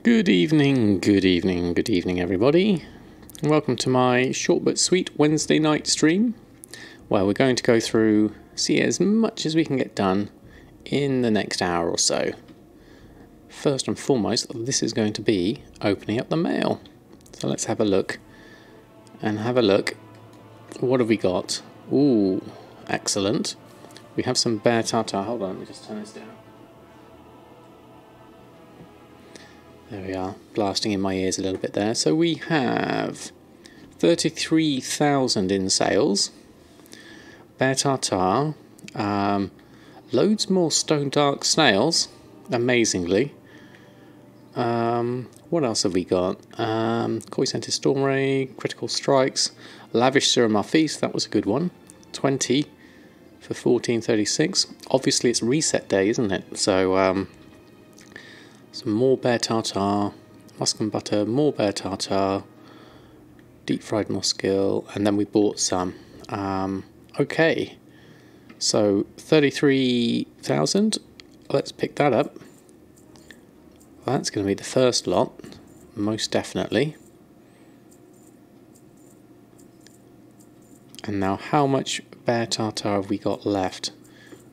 Good evening, good evening, good evening, everybody. Welcome to my short but sweet Wednesday night stream, where we're going to go through, see as much as we can get done in the next hour or so. First and foremost, this is going to be opening up the mail. So let's have a look. What have we got? Ooh, excellent. We have some Bear Tartare. Hold on, let me just turn this down. There we are, blasting in my ears a little bit there. So we have 33,000 in sales. Bear Tartare. Loads more Stone Dark Snails, amazingly. What else have we got? Koi Scented Storm Ray, Critical Strikes, Lavish Serum Our Feast, that was a good one. 20 for 14.36. Obviously it's reset day, isn't it? So some more Bear Tartare, musk and butter, more Bear Tartare, deep fried muskill, and then we bought some. Okay, so 33,000. Let's pick that up. That's going to be the first lot, most definitely. And now, how much Bear Tartare have we got left?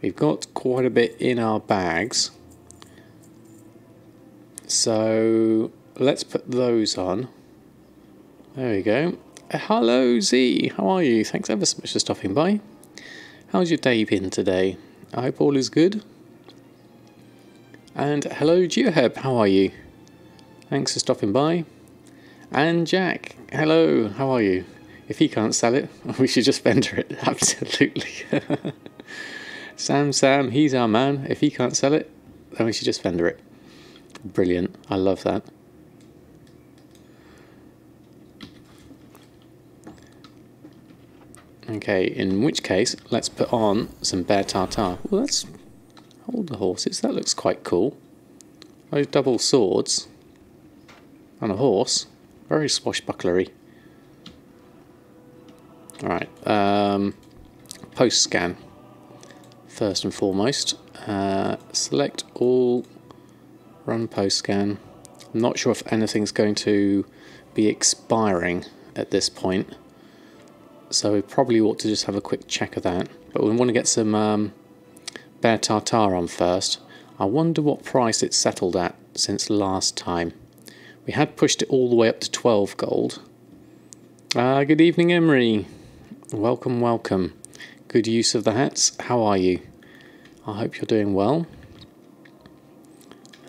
We've got quite a bit in our bags. So let's put those on. There we go. Hello Z, how are you? Thanks ever so much for stopping by. How's your day been today? I hope all is good. And hello Geoheb, how are you? Thanks for stopping by. And Jack, hello, how are you? If he can't sell it, we should just vendor it. Absolutely. Sam, he's our man. If he can't sell it, then we should just vendor it. Brilliant, I love that. Okay, in which case, let's put on some Bear Tartare. Well, let's hold the horses, that looks quite cool. Those double swords on a horse, very swashbucklery. Alright, post scan, first and foremost. Select all. Run post scan. I'm not sure if anything's going to be expiring at this point, so we probably ought to just have a quick check of that. But we want to get some Bear Tartare on first. I wonder what price it's settled at since last time. We had pushed it all the way up to 12 gold. Good evening, Emery. Welcome, welcome. Good use of the hats. How are you? I hope you're doing well.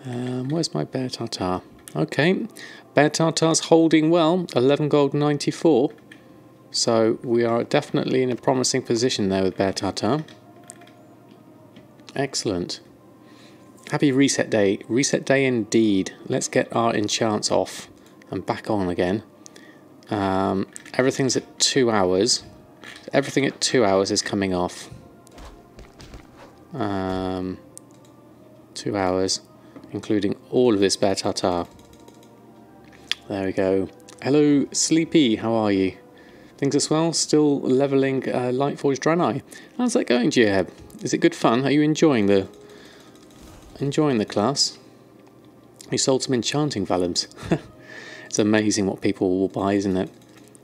Where's my Bear Tartare? Okay, Bear Tartare's holding well, 11 gold 94. So we are definitely in a promising position there with Bear Tartare. Excellent. Happy reset day. Reset day indeed. Let's get our enchants off and back on again. Everything's at 2 hours. Everything at 2 hours is coming off. 2 hours. Including all of this Bear Tartare. There we go. Hello, Sleepy. How are you? Things as well. Still leveling Lightforged Draenei. How's that going, Geoheb? Is it good fun? Are you enjoying the class? You sold some Enchanting Vellums. It's amazing what people will buy, isn't it?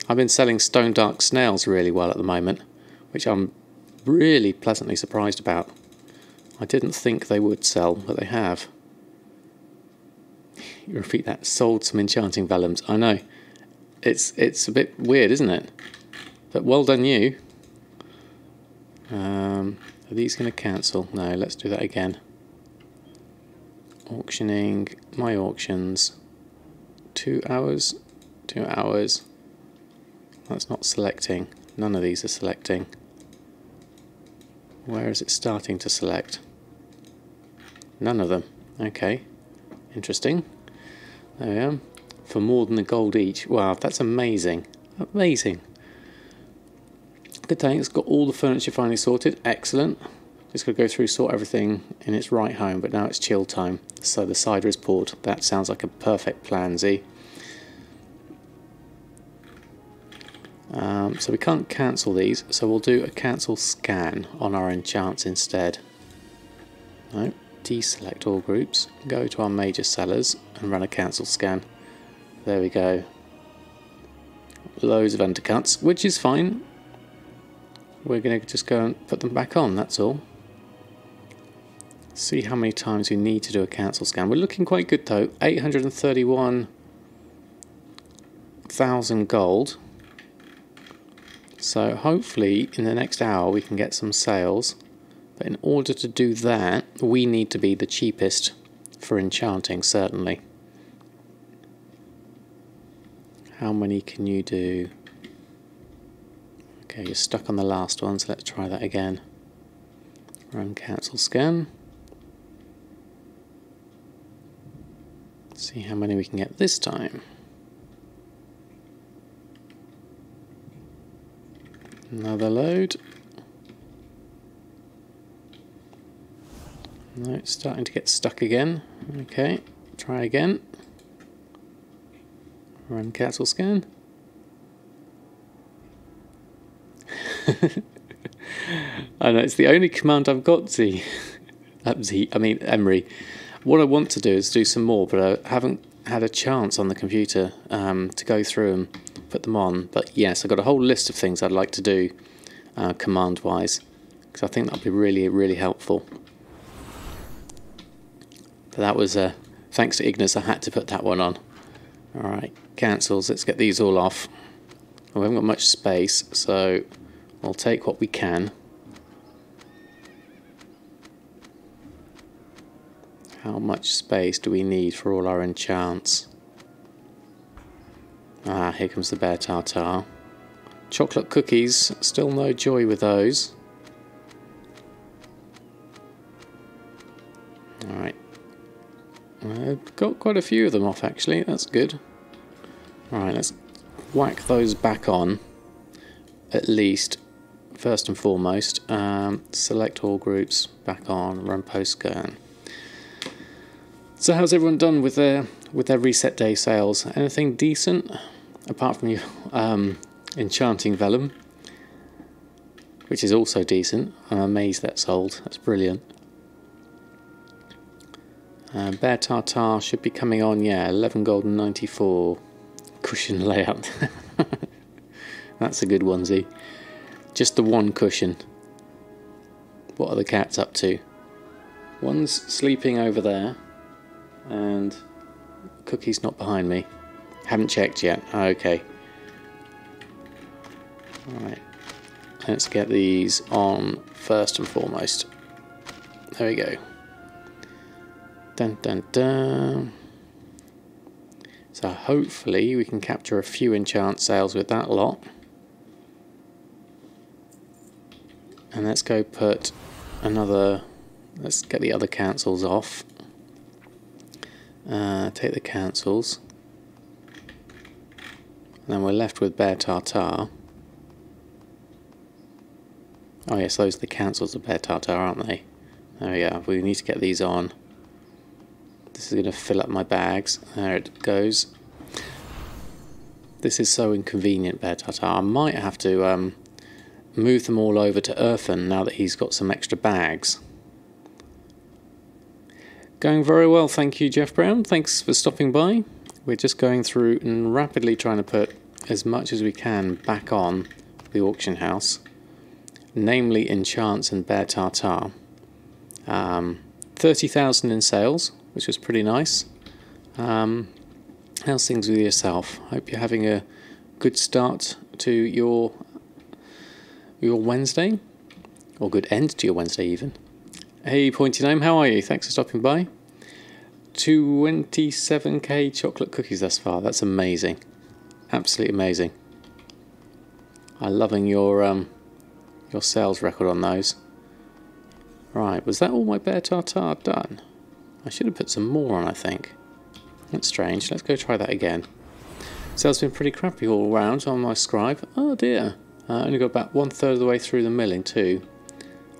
I've been selling Stone Dark Snails really well at the moment, which I'm really pleasantly surprised about. I didn't think they would sell, but they have. You repeat that, sold some Enchanting Vellums. I know, it's a bit weird, isn't it? But well done you. Are these going to cancel? No, let's do that again. Auctioning, my auctions. 2 hours, 2 hours. That's not selecting. None of these are selecting. Where is it starting to select? None of them. Okay, interesting. There we are. For more than a gold each. Wow, that's amazing. Amazing. Good thanks. Got all the furniture finally sorted. Excellent. Just got to go through, sort everything in its right home, but now it's chill time. So the cider is poured. That sounds like a perfect plan, Z. So we can't cancel these, so we'll do a cancel scan on our enchants instead. No, deselect all groups, go to our major sellers and run a cancel scan. There we go. Loads of undercuts, which is fine. We're going to just go and put them back on, that's all. See how many times we need to do a cancel scan. We're looking quite good though. 831,000 gold. So hopefully in the next hour we can get some sales. But in order to do that, we need to be the cheapest for enchanting, certainly. How many can you do? Okay, you're stuck on the last one, so let's try that again. Run cancel scan. See how many we can get this time. Another load. No, it's starting to get stuck again. Okay, try again. Run cancel scan. I know, it's the only command I've got, Z. Emery. What I want to do is do some more, but I haven't had a chance on the computer to go through and put them on. But yes, I've got a whole list of things I'd like to do command-wise, because I think that'd be really, really helpful. But that was, thanks to Ignis, I had to put that one on. Alright, cancels, let's get these all off. We haven't got much space, so we'll take what we can. How much space do we need for all our enchants? Ah, here comes the Bear Tartare. Chocolate cookies, still no joy with those. Alright. I've got quite a few of them off actually, that's good. Alright, let's whack those back on, at least, first and foremost. Select all groups, back on, run post scan. So how's everyone done with their reset day sales? Anything decent? Apart from your Enchanting Vellum, which is also decent. I'm amazed that sold, that's brilliant. Bear Tartare should be coming on, yeah, 11 gold and 94. Cushion layout. That's a good onesie. Just the one cushion. What are the cats up to? One's sleeping over there, and Cookie's not behind me. Haven't checked yet. Okay. Alright. Let's get these on first and foremost. There we go. Dun dun dun. So hopefully we can capture a few enchant sales with that lot. And let's go put another, let's get the other cancels off. Take the cancels. And then we're left with Bear Tartare. Oh yes, those are the cancels of Bear Tartare, aren't they? There we go, we need to get these on. This is going to fill up my bags. There it goes. This is so inconvenient, Bear Tartare. I might have to move them all over to Erfen now that he's got some extra bags. Going very well, thank you, Jeff Brown. Thanks for stopping by. We're just going through and rapidly trying to put as much as we can back on the auction house, namely enchants and Bear Tartare. 30,000 in sales, which was pretty nice. How's things with yourself? Hope you're having a good start to your Wednesday, or good end to your Wednesday even. Hey Pointy Gnome, how are you? Thanks for stopping by. 27k chocolate cookies thus far. That's amazing, absolutely amazing. I'm loving your sales record on those. Right, was that all my Bear Tartare done? I should have put some more on, I think. That's strange. Let's go try that again. Sales been pretty crappy all round on my scribe. Oh dear. I only got about 1/3 of the way through the milling too.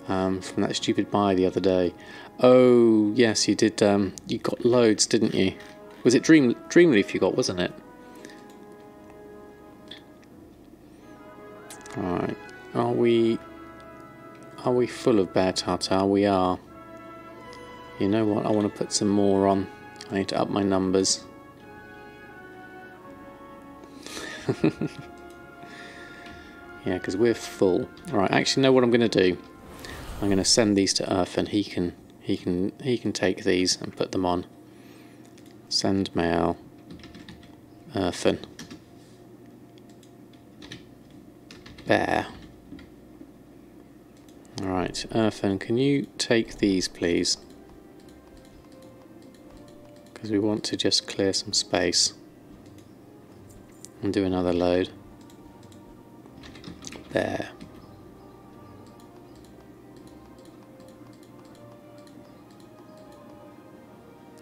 From that stupid buy the other day. Oh yes, you did. You got loads, didn't you? Was it Dreamleaf you got, wasn't it? All right. Are we full of Bear Tartare? We are. You know what? I want to put some more on. I need to up my numbers. Yeah, because we're full. Alright, actually know what I'm going to do. I'm going to send these to Erfen. He can take these and put them on. Send mail. Erfen. Bear. Alright, Erfen, can you take these please? Because we want to just clear some space. And do another load. There.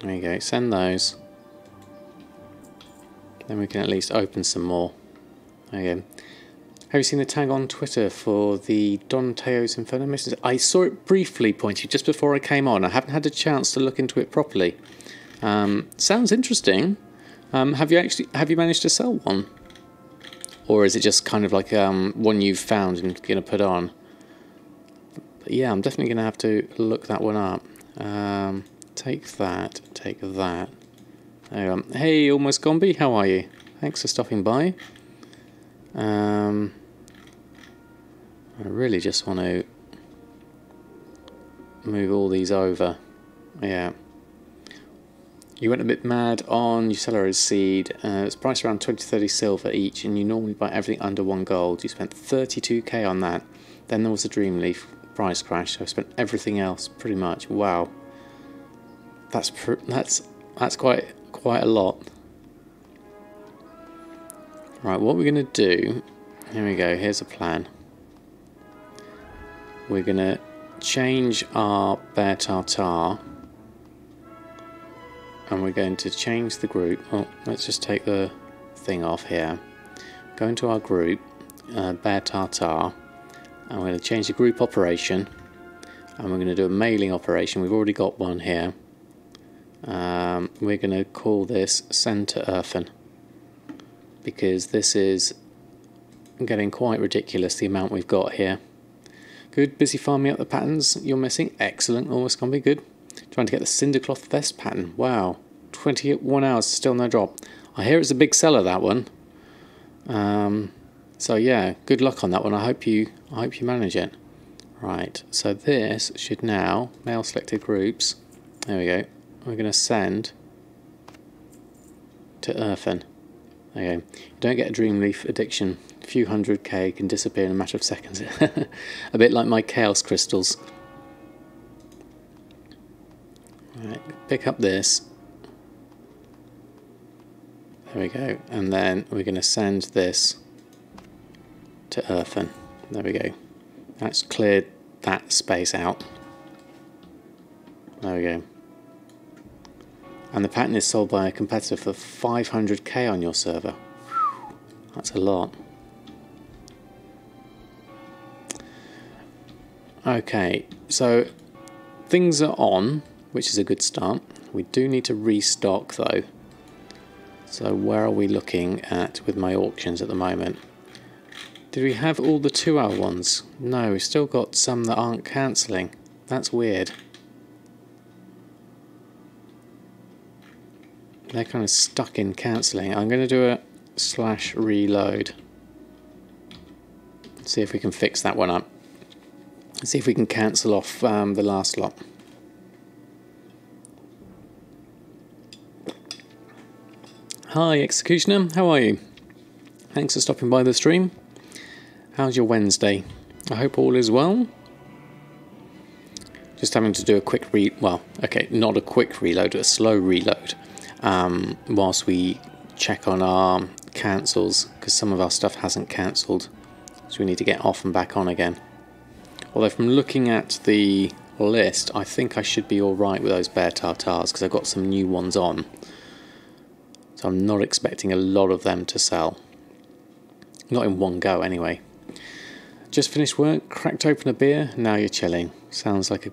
There you go, send those. Then we can at least open some more. There you go. Have you seen the tag on Twitter for the Don Teo's Inferno missions? I saw it briefly, Pointy, just before I came on. I haven't had a chance to look into it properly. Sounds interesting. Have you managed to sell one? Or is it just kind of like one you've found and going to put on? But yeah, I'm definitely going to have to look that one up. Take that, take that. Hey, Almost Gombi, how are you? Thanks for stopping by. I really just want to move all these over. Yeah. You went a bit mad on your celery seed. It's priced around 20-30 silver each, and you normally buy everything under 1 gold. You spent 32k on that. Then there was a Dreamleaf price crash, so I spent everything else pretty much. Wow, that's quite a lot. Right, what we're gonna do? Here we go. Here's a plan. We're gonna change our Bear Tartare. And we're going to change the group. Oh, let's just take the thing off here. Go into our group, Bear Tartare, and we're going to change the group operation. And we're going to do a mailing operation. We've already got one here. We're going to call this Send to Erfen, because this is getting quite ridiculous, the amount we've got here. Good, busy farming up the patterns you're missing. Excellent, almost gonna be good. Trying to get the Cindercloth vest pattern. Wow, 21 hours, still no drop. I hear it's a big seller, that one. So yeah, good luck on that one. I hope you manage it. Right, so this should now mail selected groups. There we go. We're going to send to Erfen. There you go. You don't get a Dreamleaf addiction. A few 100k can disappear in a matter of seconds. A bit like my Chaos Crystals. Right, pick up this. There we go. And then we're going to send this to Erfen. There we go. That's cleared that space out. There we go. And the pattern is sold by a competitor for 500k on your server. Whew, that's a lot. Okay, so things are on, which is a good start. We do need to restock though. So where are we looking at with my auctions at the moment? Did we have all the 2-hour ones? No, we've still got some that aren't cancelling. That's weird. They're kind of stuck in cancelling. I'm going to do a /reload. See if we can fix that one up. See if we can cancel off the last lot. Hi Executioner, how are you? Thanks for stopping by the stream. How's your Wednesday? I hope all is well. Just having to do a quick not a quick reload, a slow reload. Whilst we check on our cancels, because some of our stuff hasn't cancelled, so we need to get off and back on again. Although from looking at the list, I think I should be alright with those Bear Tartares, because I've got some new ones on, so I'm not expecting a lot of them to sell, not in one go anyway. Just finished work, cracked open a beer, now you're chilling. Sounds like a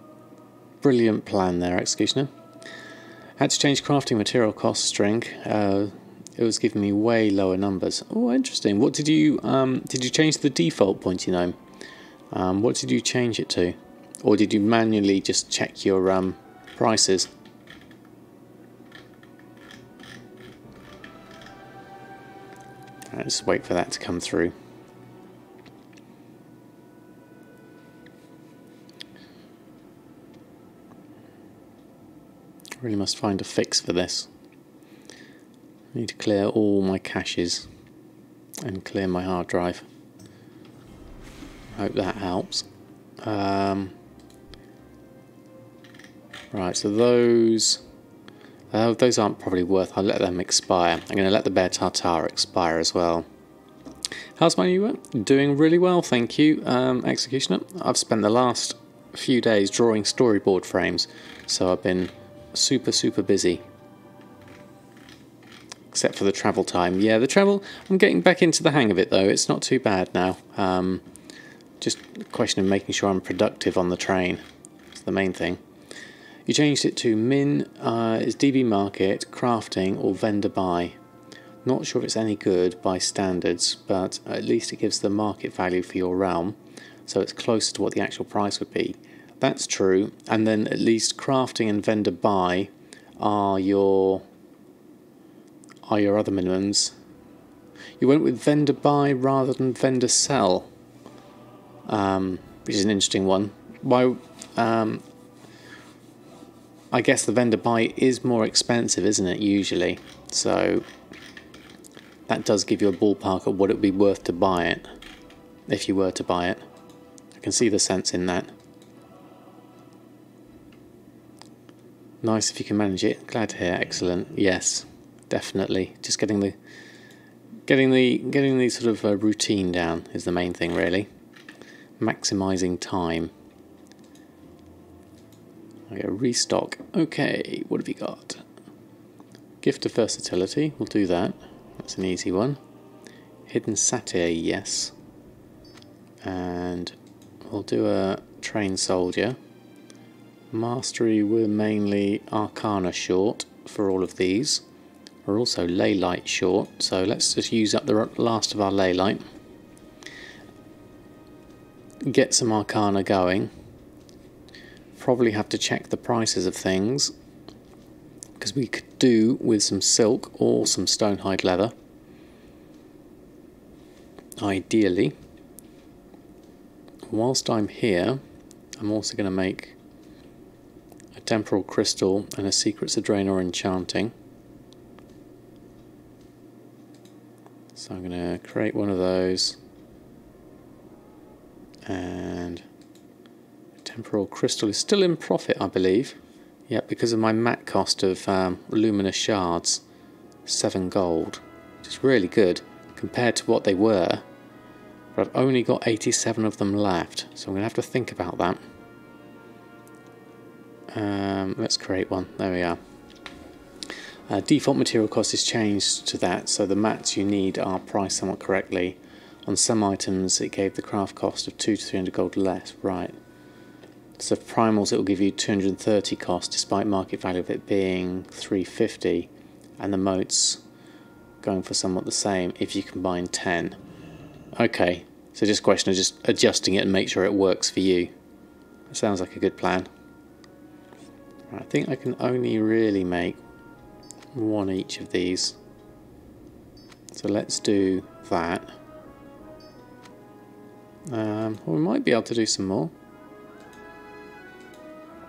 brilliant plan there, Executioner. Had to change crafting material cost string. It was giving me way lower numbers. Oh, interesting. What did you change the default pointy gnome? What did you change it to? Or did you manually just check your prices. Let's wait for that to come through. I really must find a fix for this. I need to clear all my caches and clear my hard drive. Hope that helps. Right, so those aren't probably worth. I'll let them expire. I'm going to let the Bear Tartare expire as well. How's my new work? Doing really well, thank you, Executioner. I've spent the last few days drawing storyboard frames, so I've been super busy. Except for the travel time. Yeah, the travel, I'm getting back into the hang of it though. It's not too bad now. Just a question of making sure I'm productive on the train. That's the main thing. You changed it to min, is DB market, crafting or vendor buy. Not sure if it's any good by standards, but at least it gives the market value for your realm, so it's closer to what the actual price would be. That's true, and then at least crafting and vendor buy are your other minimums. You went with vendor buy rather than vendor sell, which is an interesting one. Why? I guess the vendor buy is more expensive, isn't it, usually? So that does give you a ballpark of what it would be worth to buy it, if you were to buy it. I can see the sense in that. Nice if you can manage it. Glad to hear. Excellent. Yes, definitely. Just getting the sort of routine down is the main thing, really. Maximising time. Okay, restock. Okay, what have you got? Gift of versatility. We'll do that. That's an easy one. Hidden satire, yes. And we'll do a trained soldier. Mastery, we're mainly Arcana short for all of these. We're also ley light short, so let's just use up the last of our ley light. Get some Arcana going. Probably have to check the prices of things, because we could do with some silk or some stonehide leather. Ideally. Whilst I'm here, I'm also going to make a temporal crystal and a secret Sadrain or Enchanting. So I'm going to create one of those, and temporal crystal is still in profit, I believe. Yeah, because of my mat cost of luminous shards, 7 gold, which is really good compared to what they were. But I've only got 87 of them left, so I'm going to have to think about that. Let's create one. There we are. Default material cost is changed to that, so the mats you need are priced somewhat correctly. On some items it gave the craft cost of 200 to 300 gold less. Right. So for primals it will give you 230 cost despite market value of it being 350, and the moats going for somewhat the same if you combine 10. Okay, so just a question of just adjusting it and make sure it works for you. That sounds like a good plan. Right, I think I can only really make one each of these. So let's do that. Well, we might be able to do some more.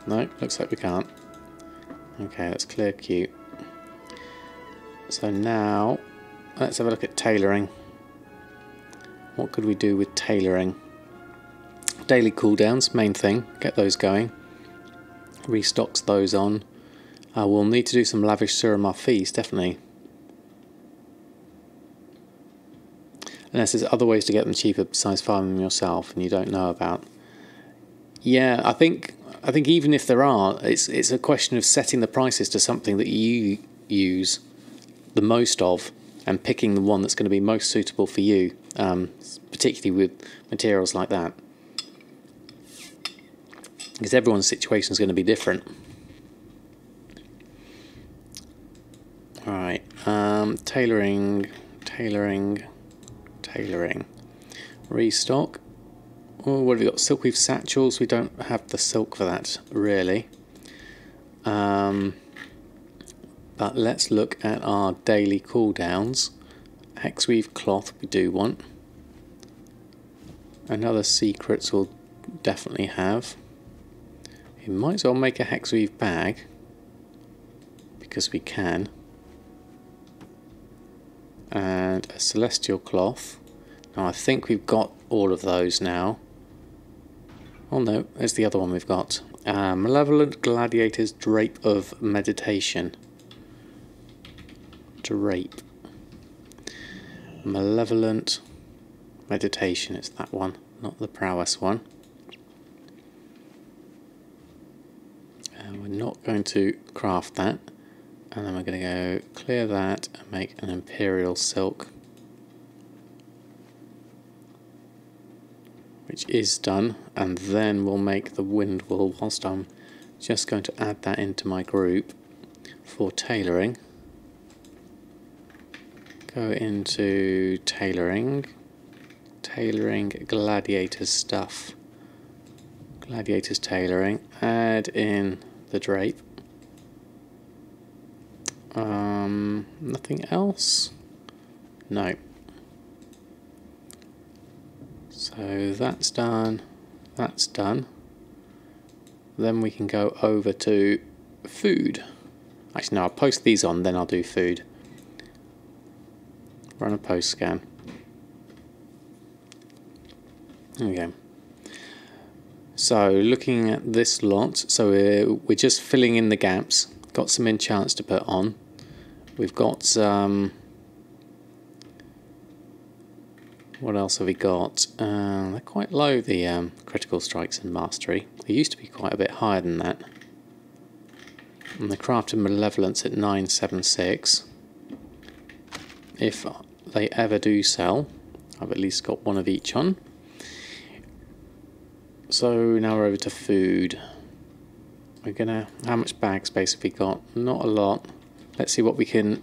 No, looks like we can't. Okay, let's clear queue. So now, let's have a look at tailoring. What could we do with tailoring? Daily cooldowns, main thing. Get those going. Restocks those on. We'll need to do some lavish Suramar feast, definitely. Unless there's other ways to get them cheaper besides farming them yourself and you don't know about. Yeah, I think even if there are, it's a question of setting the prices to something that you use the most of and picking the one that's going to be most suitable for you, particularly with materials like that. Because everyone's situation is going to be different. Alright, tailoring. Restock. Oh, what have we got? Silkweave satchels. We don't have the silk for that, really. But let's look at our daily cooldowns. Hexweave cloth we do want. Another secrets we'll definitely have. We might as well make a hexweave bag because we can. And a celestial cloth. Now I think we've got all of those now. Oh no, there's the other one we've got. Malevolent Gladiator's Drape of Meditation. Drape. Malevolent Meditation, it's that one, not the prowess one. And we're not going to craft that. And then we're going to go clear that and make an Imperial Silk. Which is done, and then we'll make the wind wool whilst I'm just going to add that into my group for tailoring. Go into tailoring, gladiators stuff, gladiators tailoring, add in the drape. Nothing else? No. So that's done, that's done. Then we can go over to food. Actually no, I'll post these on, then I'll do food. Run a post scan. There we go. So looking at this lot, so we're just filling in the gaps. Got some enchants to put on. We've got some... What else have we got? They're quite low, the critical strikes and mastery. They used to be quite a bit higher than that. And the craft of malevolence at 976. If they ever do sell, I've at least got one of each on. So now we're over to food. We're gonna... How much bag space have we got? Not a lot. Let's see what we can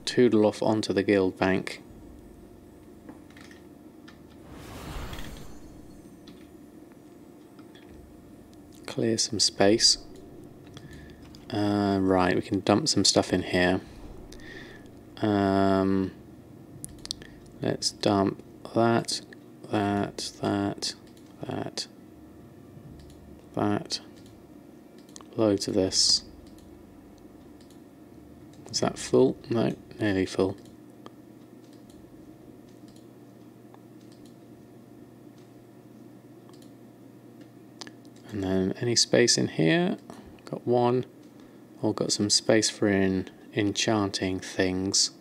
toodle off onto the guild bank. Clear some space. Right, we can dump some stuff in here. Let's dump that. Loads of this. Is that full? No, nearly full. And then any space in here? Got one. Or got some space for enchanting things.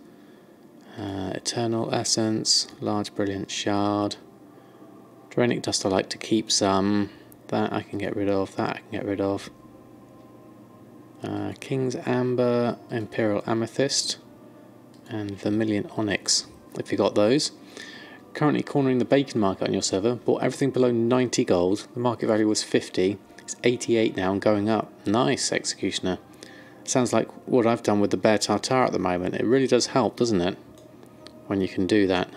Eternal Essence, Large Brilliant Shard. Dranic Dust I like to keep some. That I can get rid of, that I can get rid of. King's Amber, Imperial Amethyst, and Vermilion Onyx, if you got those. Currently cornering the bacon market on your server. Bought everything below 90 gold. The market value was 50. It's 88 now and going up. Nice, Executioner. Sounds like what I've done with the Bear Tartare at the moment. It really does help, doesn't it? When you can do that.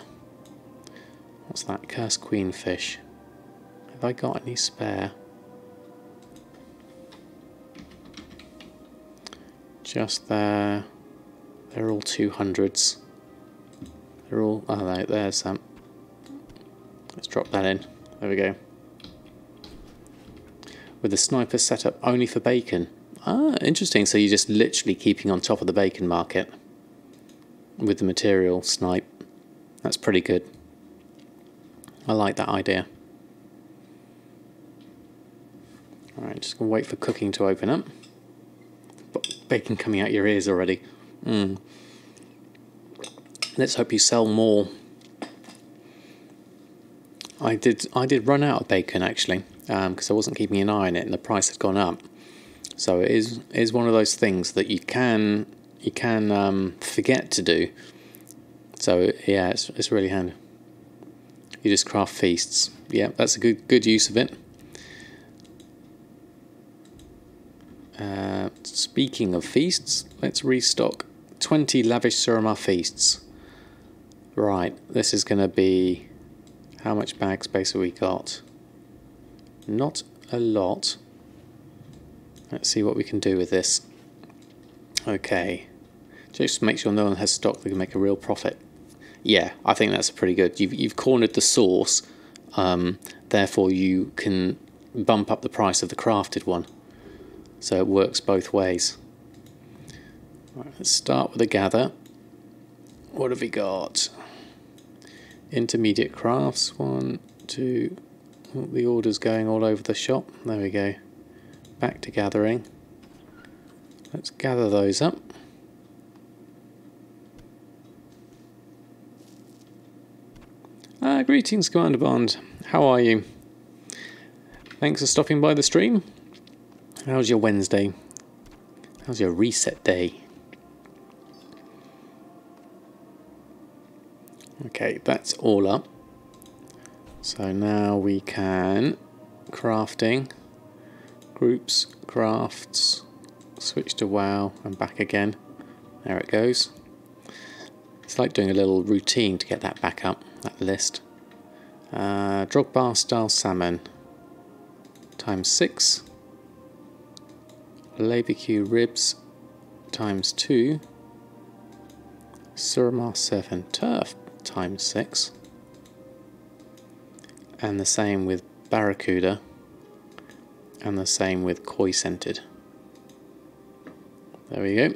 What's that? Cursed Queenfish. Have I got any spare? Just there. They're all 200s. They're all... Oh, there's some. Let's drop that in. There we go. With the sniper set up only for bacon. Ah, interesting. So you're just literally keeping on top of the bacon market with the material snipe. That's pretty good. I like that idea. Alright, just gonna wait for cooking to open up. Bacon coming out your ears already. Let's hope you sell more. I did run out of bacon actually, because I wasn't keeping an eye on it and the price had gone up. So it is one of those things that you can forget to do. So yeah, it's really handy. You just craft feasts. Yeah, that's a good use of it. Speaking of feasts, let's restock 20 lavish Suramar feasts. Right, this is going to be... How much bag space have we got? Not a lot. Let's see what we can do with this. Okay, just make sure no one has stock that can make a real profit. Yeah, I think that's pretty good. You've cornered the source, therefore you can bump up the price of the crafted one. So it works both ways. Right, let's start with a gather. What have we got? Intermediate crafts, 1, 2. Oh, the order's going all over the shop. There we go. Back to gathering. Let's gather those up. Greetings, Commander Bond. How are you? Thanks for stopping by the stream. How's your Wednesday? How's your reset day? Okay, that's all up. So now we can crafting, groups, crafts, switch to WoW and back again. There it goes. It's like doing a little routine to get that back up, that list. Drogbar style salmon times 6. Barbecue ribs times 2. Suramar surf and turf times 6. And the same with barracuda. And the same with koi scented. There we go.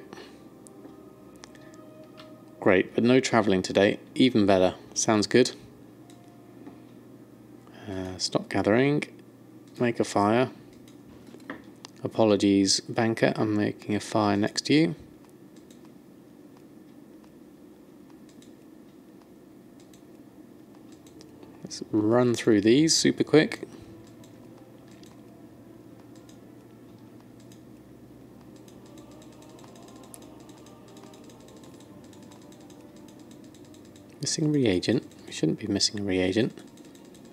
Great, but no travelling today. Even better. Sounds good. Stop gathering. Make a fire. Apologies, banker. I'm making a fire next to you. Let's run through these super quick. Missing reagent. We shouldn't be missing a reagent.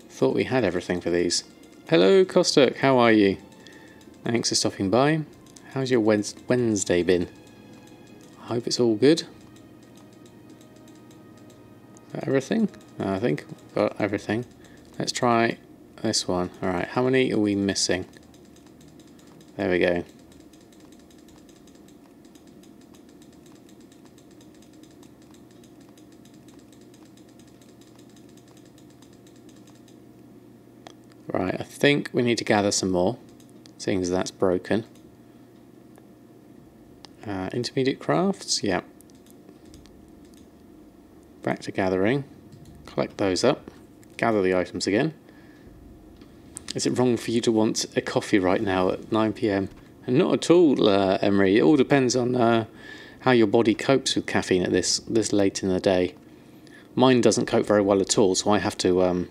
Thought we had everything for these. Hello, Kostuk. How are you? Thanks for stopping by. How's your Wednesday been? I hope it's all good. Is that everything? I think we've got everything. Let's try this one. Alright, how many are we missing? There we go. Right, I think we need to gather some more, seeing as that's broken. Intermediate crafts, yeah. Back to gathering. Collect those up. Gather the items again. Is it wrong for you to want a coffee right now at 9 PM? And not at all, Emery. It all depends on how your body copes with caffeine at this late in the day. Mine doesn't cope very well at all, so I have to...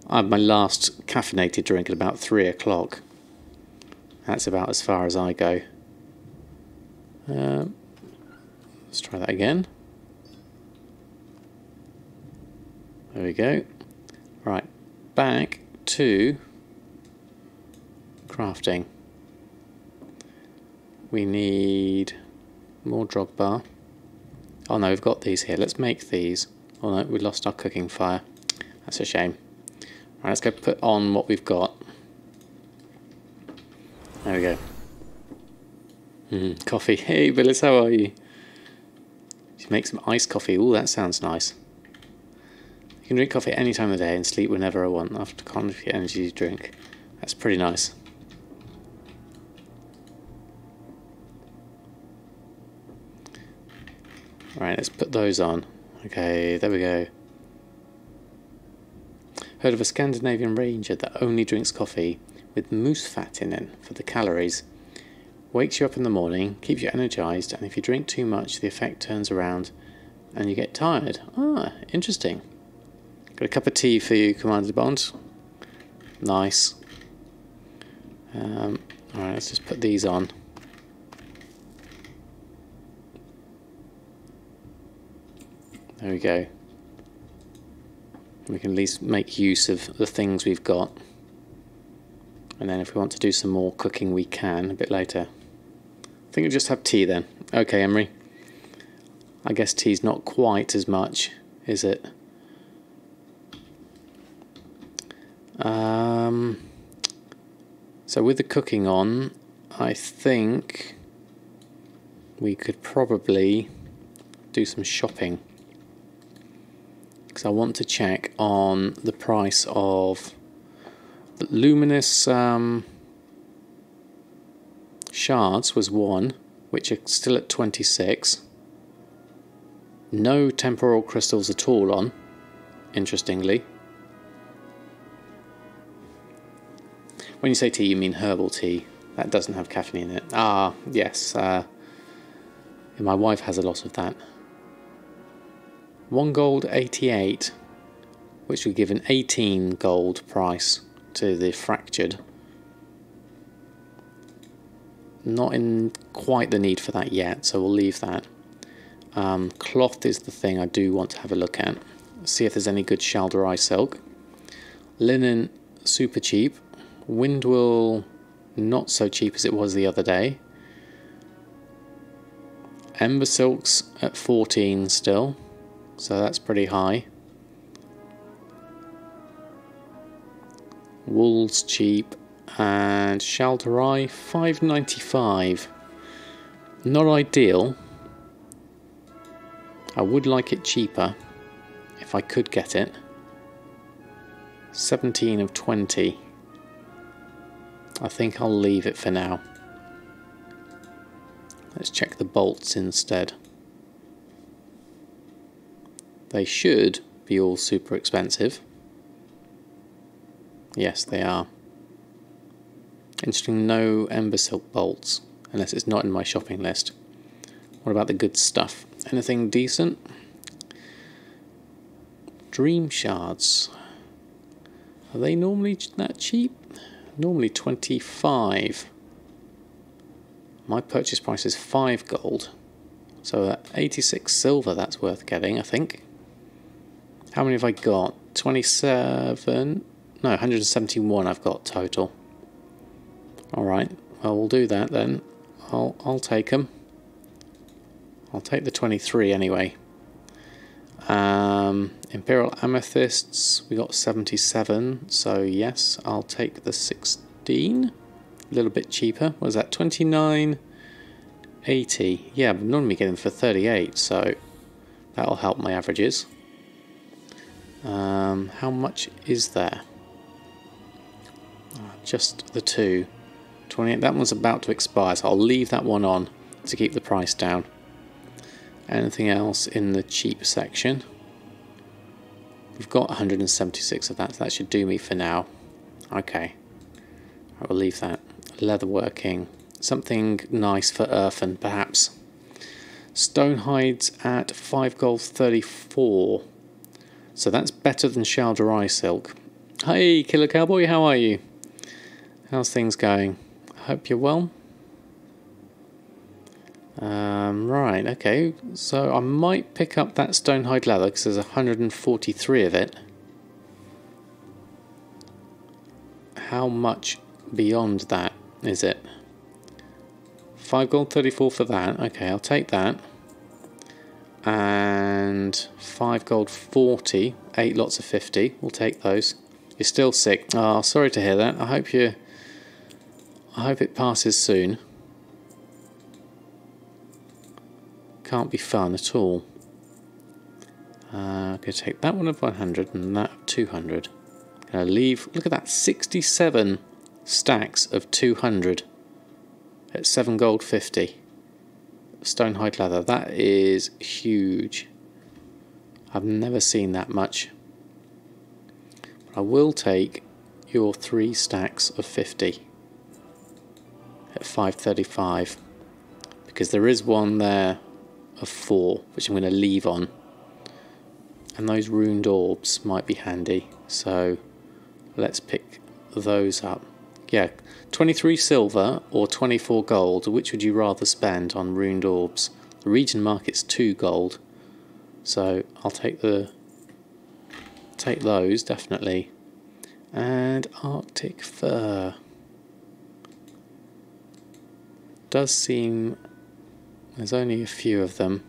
I had my last caffeinated drink at about 3 o'clock. That's about as far as I go. Let's try that again. There we go. Right, back to crafting. We need more Drogbar. Oh no, we've got these here. Let's make these. Oh no, we lost our cooking fire. That's a shame. Right, let's go put on what we've got. There we go. Coffee. Hey, Billis, how are you? Should make some iced coffee. Ooh, that sounds nice. You can drink coffee any time of the day and sleep whenever I want after conflict energy drink. That's pretty nice. Right, let's put those on. Okay, there we go. Heard of a Scandinavian ranger that only drinks coffee with moose fat in it for the calories. Wakes you up in the morning, keeps you energized, and if you drink too much, the effect turns around and you get tired. Ah, interesting. Got a cup of tea for you, Commander Bond. Nice. Alright, let's just put these on. There we go. We can at least make use of the things we've got. And then if we want to do some more cooking, we can a bit later. I think we'll just have tea then. Okay, Emery. I guess tea's not quite as much, is it? So with the cooking on, I think we could probably do some shopping, because I want to check on the price of the luminous shards was 1, which are still at 26. No temporal crystals at all on, interestingly. When you say tea, you mean herbal tea. That doesn't have caffeine in it. Ah, yes. My wife has a lot of that. 1 gold 88, which would give an 18 gold price to the fractured. Not in quite the need for that yet, so we'll leave that. Cloth is the thing I do want to have a look at. See if there's any good Shalderai silk. Linen, super cheap. Windwool, not so cheap as it was the other day. Ember silks at 14 still, so that's pretty high. Wool's cheap, and Shalderai 5.95. Not ideal. I would like it cheaper if I could get it. 17 of 20. I think I'll leave it for now. Let's check the bolts instead. They should be all super expensive. Yes, they are. Interesting, no Ember Silk bolts, unless it's not in my shopping list. What about the good stuff? Anything decent? Dream Shards. Are they normally that cheap? Normally 25. My purchase price is 5 gold. So at 86 silver, that's worth getting, I think. How many have I got? 27? No, 171 I've got total. Alright, well we'll do that then. I'll take them. I'll take the 23 anyway. Imperial Amethysts, we got 77, so yes, I'll take the 16. A little bit cheaper. What is that? 29.80. Yeah, I'm normally getting them for 38, so that'll help my averages. How much is there? Just the 2. 28. That one's about to expire, so I'll leave that one on to keep the price down. Anything else in the cheap section? We've got 176 of that, so that should do me for now. Okay, I will leave that. Leatherworking, something nice for Erfen, perhaps. Stone hides at 5 gold 34. So that's better than Shalderai silk. Hey, Killer Cowboy, how are you? How's things going? I hope you're well. Right, okay, so I might pick up that stonehide leather because there's 143 of it. How much beyond that is it? 5 gold 34 for that. Okay, I'll take that. And 5 gold 40, 8 lots of 50. We'll take those. You're still sick. Oh, sorry to hear that. I hope it passes soon. Can't be fun at all. I'm going to take that one of 100 and that of 200. Going to leave, look at that, 67 stacks of 200 at 7 gold 50. Stonehide leather, that is huge. I've never seen that much. I will take your 3 stacks of 50 at 535 because there is one there of 4 which I'm going to leave on, and those runed orbs might be handy, so let's pick those up. Yeah, 23 silver or 24 gold, which would you rather spend on runed orbs? The region market's 2 gold, so I'll take those definitely. And Arctic fur does seem there's only a few of them.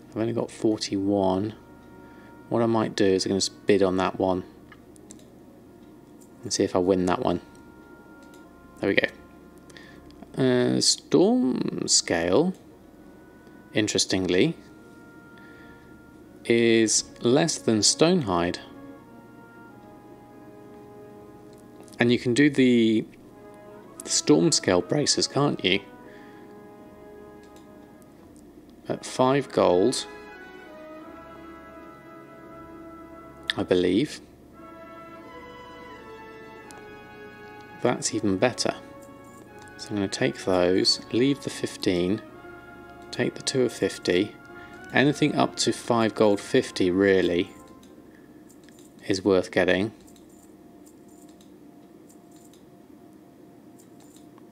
I've only got 41. What I might do is I'm going to bid on that one and see if I win that one. There we go. Storm scale, interestingly, is less than Stonehide. And you can do the storm scale braces, can't you? At 5 gold, I believe. That's even better. So I'm going to take those, leave the 15, take the 2 of 50. Anything up to 5 gold 50 really is worth getting.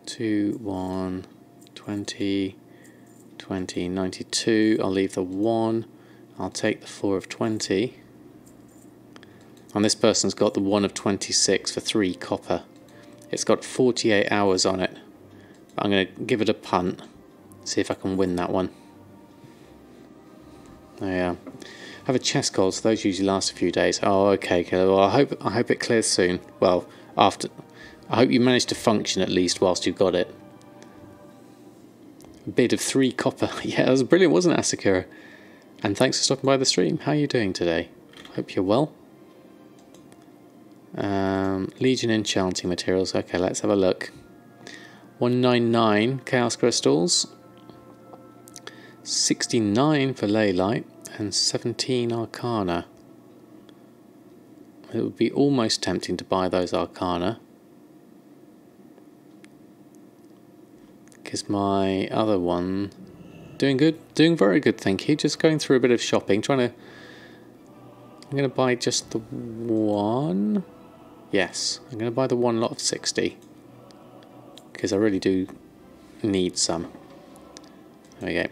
2, 1, 20, 20, 92. I'll leave the 1. I'll take the 4 of 20. And this person's got the 1 of 26 for 3 copper. It's got 48 hours on it. I'm going to give it a punt, see if I can win that one. I have a chest cold, so those usually last a few days. Oh, okay. Well, I hope it clears soon. Well, after. I hope you manage to function at least whilst you've got it. A bid of 3 copper. Yeah, that was brilliant, wasn't it, Asakura? And thanks for stopping by the stream. How are you doing today? Hope you're well. Legion Enchanting materials. Okay, let's have a look. 199 Chaos Crystals. 69 for Leylight. And 17 Arcana. It would be almost tempting to buy those Arcana. Because my other one, doing very good, thank you. Just going through a bit of shopping, I'm going to buy just the one. Yes, I'm going to buy the one lot of 60. Because I really do need some. There we go.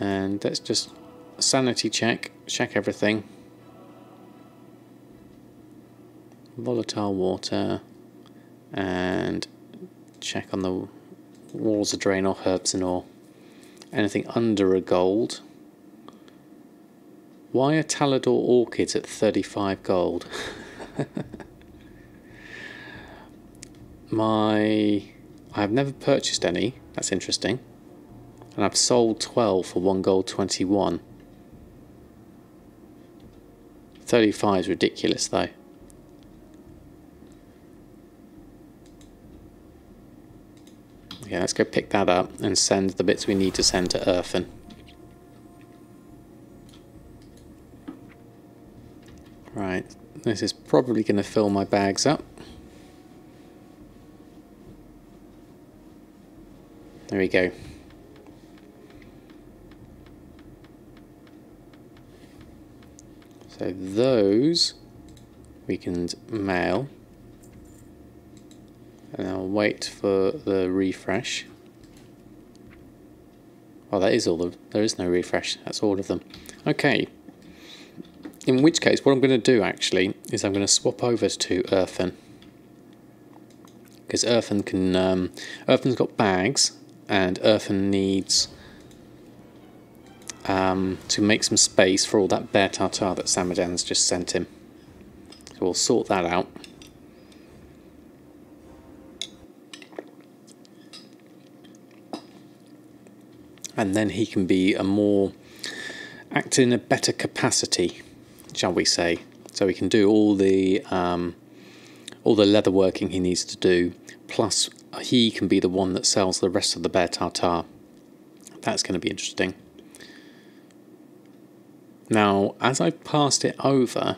And let's just sanity check everything. Volatile water. And check on the walls of drain or herbs and ore. Anything under a gold. Why are Talador orchids at 35 gold? I have never purchased any. That's interesting. And I've sold 12 for 1 gold 21. 35 is ridiculous though. Yeah, let's go pick that up and send the bits we need to send to Erfen. Right, this is probably going to fill my bags up. There we go. So those we can mail. And I'll wait for the refresh. Oh, that is all of. There is no refresh. That's all of them. Okay. In which case, what I'm going to do actually is I'm going to swap over to Erfen, because Erfen can. Erfen's got bags, and Erfen needs to make some space for all that Bear Tartare that Samadan's just sent him. So we'll sort that out. And then he can be act in a better capacity, shall we say? So he can do all the leatherworking he needs to do. Plus, he can be the one that sells the rest of the Bear Tartare. That's going to be interesting. Now, as I've passed it over,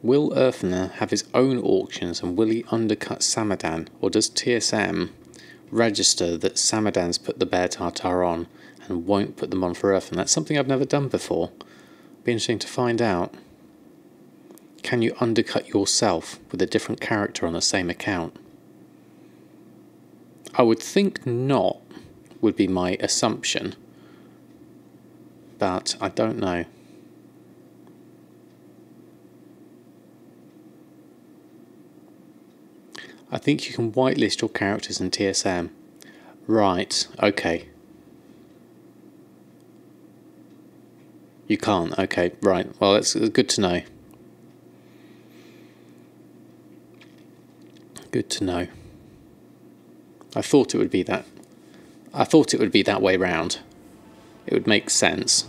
will Erfen have his own auctions, and will he undercut Samadan, or does TSM register that Samadan's put the Bear Tartare on and won't put them on for Erfen? That's something I've never done before. Be interesting to find out. Can you undercut yourself with a different character on the same account? I would think not, would be my assumption, but I don't know. I think you can whitelist your characters in TSM. Right, okay. You can't, okay, right. Well, that's good to know. Good to know. I thought it would be that. I thought it would be that way round. It would make sense.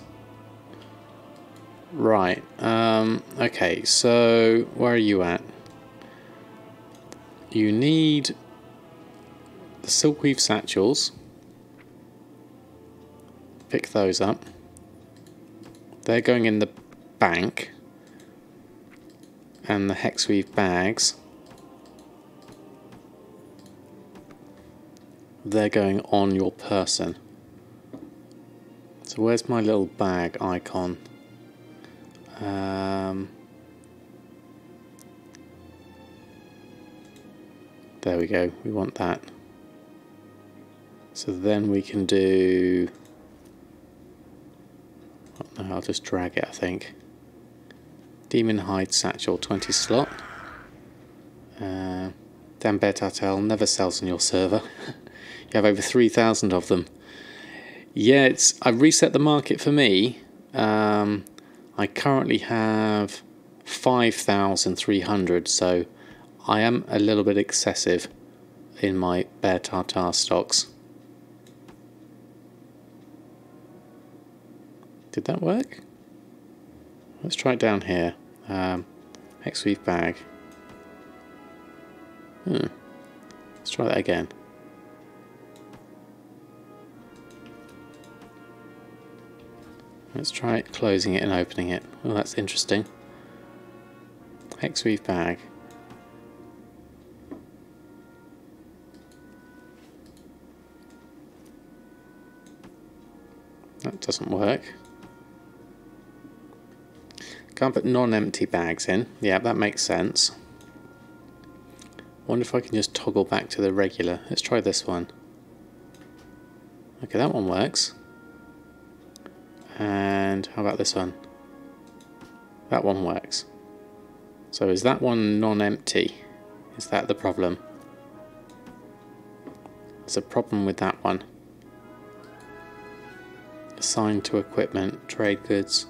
Right. Okay, so where are you at? You need the silkweave satchels. Pick those up. They're going in the bank. And the hexweave bags, they're going on your person. So where's my little bag icon? There we go, we want that. So then we can do... Oh, no, I'll just drag it, I think. Demon Hide Satchel, 20 slot. Damn Bear Tartare never sells on your server. You have over 3,000 of them. Yeah, I've reset the market for me. I currently have 5,300, so I am a little bit excessive in my Bear Tartare stocks. Did that work? Let's try it down here. Hexweave bag. Let's try that again. Let's try it closing it and opening it. Oh, that's interesting. Hexweave bag. That doesn't work. Can't put non-empty bags in. Yeah, that makes sense. Wonder if I can just toggle back to the regular. Let's try this one. Okay, that one works. And how about this one? That one works. So is that one non-empty? Is that the problem? There's a problem with that one. Assigned to equipment, trade goods.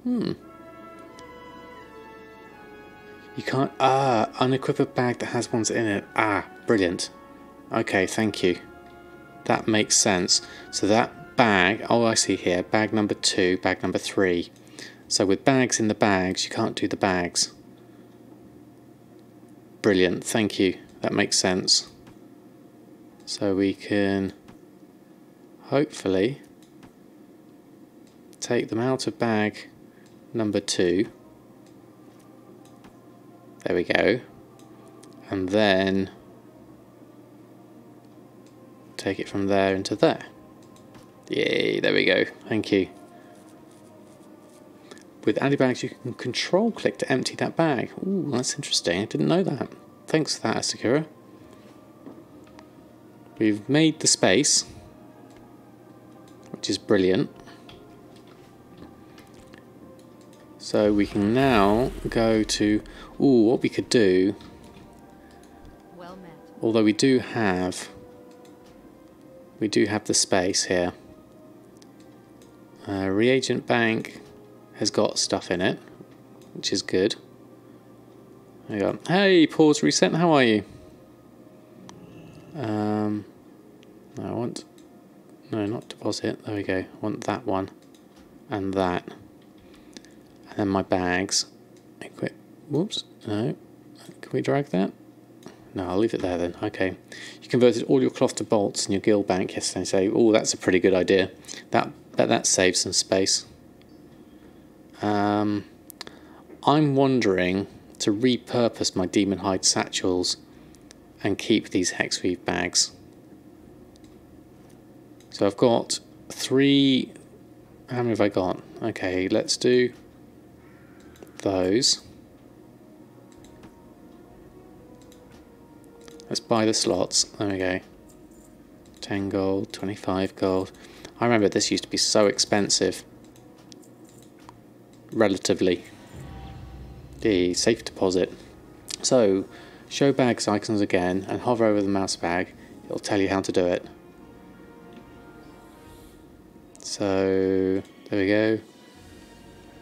You can't... unequip a bag that has ones in it. Brilliant. Okay, thank you. That makes sense. So that bag... Oh, I see here. Bag number 2, bag number 3. So with bags in the bags, you can't do the bags. Brilliant, thank you. That makes sense. So we can... hopefully... take them out of bag number 2. There we go. And then take it from there into there. Yay, there we go. Thank you. With anti-bags you can control click to empty that bag. Ooh, that's interesting. I didn't know that. Thanks for that, Asakura. We've made the space, which is brilliant. So we can now go to, what we could do, well met. Although we do have the space here. Reagent bank has got stuff in it, which is good. There you go. Hey, pause reset, how are you? No, not deposit, there we go. I want that one, and that. And then my bags. Equip. Whoops. No. Can we drag that? No, I'll leave it there then. Okay. You converted all your cloth to bolts in your guild bank yesterday. Say, oh, that's a pretty good idea. That saves some space. I'm wondering to repurpose my Demon Hide satchels and keep these hexweave bags. So I've got 3. How many have I got? Okay, let's do those. Let's buy the slots. There we go. 10 gold, 25 gold. I remember this used to be so expensive. Relatively. The safe deposit. So, show bags icons again and hover over the mouse bag. It'll tell you how to do it. So, there we go.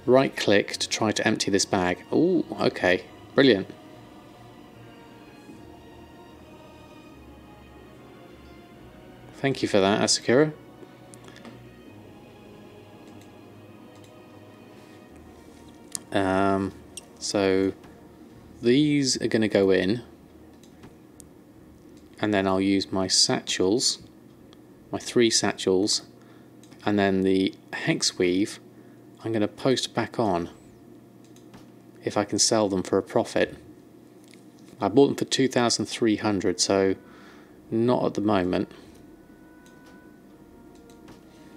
Right click to try to empty this bag. Ooh, okay. Brilliant. Thank you for that, Asakura. So these are going to go in, and then I'll use my satchels, my 3 satchels, and then the hex weave I'm going to post back on if I can sell them for a profit. I bought them for 2,300, so not at the moment.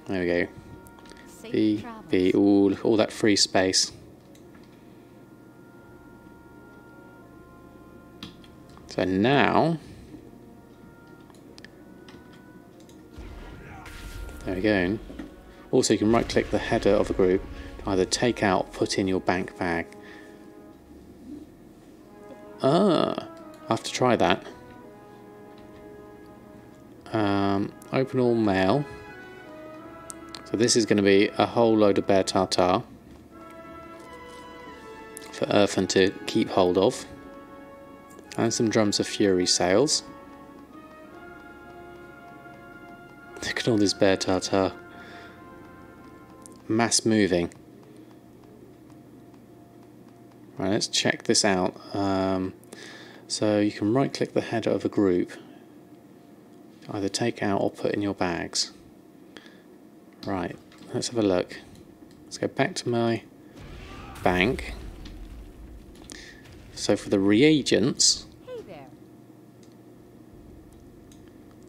There we go. B, all that free space. So now, there we go. Also, you can right click the header of a group to either take out or put in your bank bag. I'll have to try that. Open all mail. So this is going to be a whole load of Bear Tartare for Erfen to keep hold of. And some Drums of Fury sales. Look at all this Bear Tartare. Mass moving. Right, let's check this out. So you can right click the header of a group. Either take out or put in your bags. Right, let's have a look. Let's go back to my bank. So for the reagents, Hey there.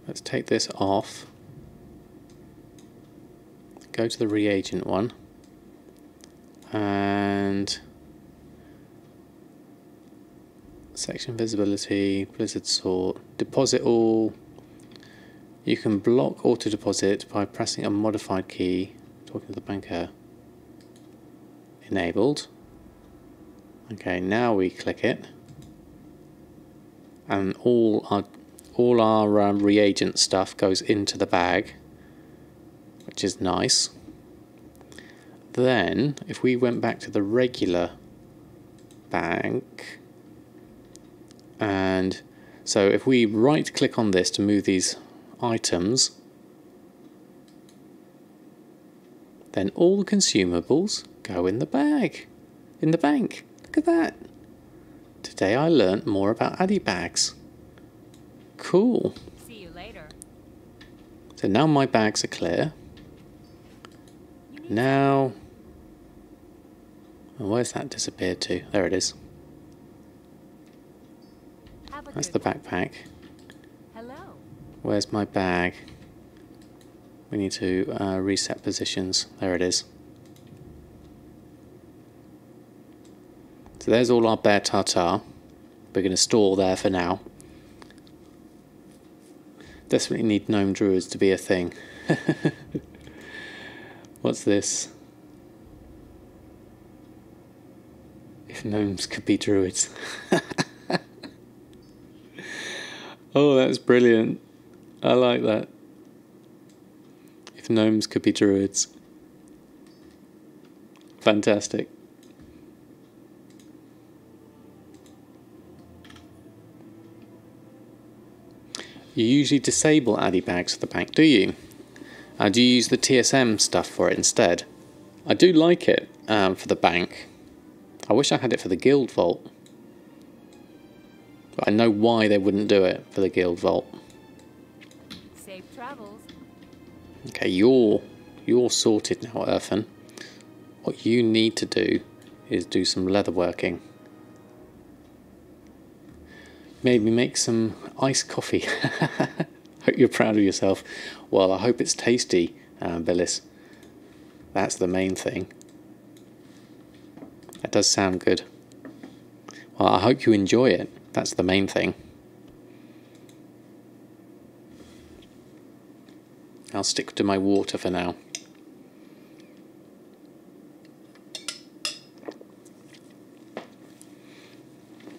let's take this off. Go to the reagent one. And section visibility, blizzard sort, deposit all. You can block auto deposit by pressing a modified key. Talking to the banker. Enabled. Okay, now we click it, and all our reagent stuff goes into the bag, which is nice. Then, if we went back to the regular bank, and so if we right click on this to move these items, then all the consumables go in the bag, in the bank. Look at that. Today I learnt more about Addy bags. Cool. See you later. So now my bags are clear. Now, oh, where's that disappeared to? There it is. That's the backpack. Hello. Where's my bag? We need to reset positions. There it is. So there's all our Bear Tartare. We're going to store there for now. Definitely need gnome druids to be a thing. What's this? If gnomes could be druids. Oh, that's brilliant. I like that. If gnomes could be druids. Fantastic. You usually disable Addy bags for the bank, do you? Do you use the TSM stuff for it instead? I do like it for the bank. I wish I had it for the guild vault. But I know why they wouldn't do it for the guild vault. Safe travels. Okay, you're sorted now, Erfen. What you need to do is do some leatherworking. Maybe make some iced coffee. Hope you're proud of yourself. Well, I hope it's tasty, Billis. That's the main thing. That does sound good. Well, I hope you enjoy it. That's the main thing. I'll stick to my water for now.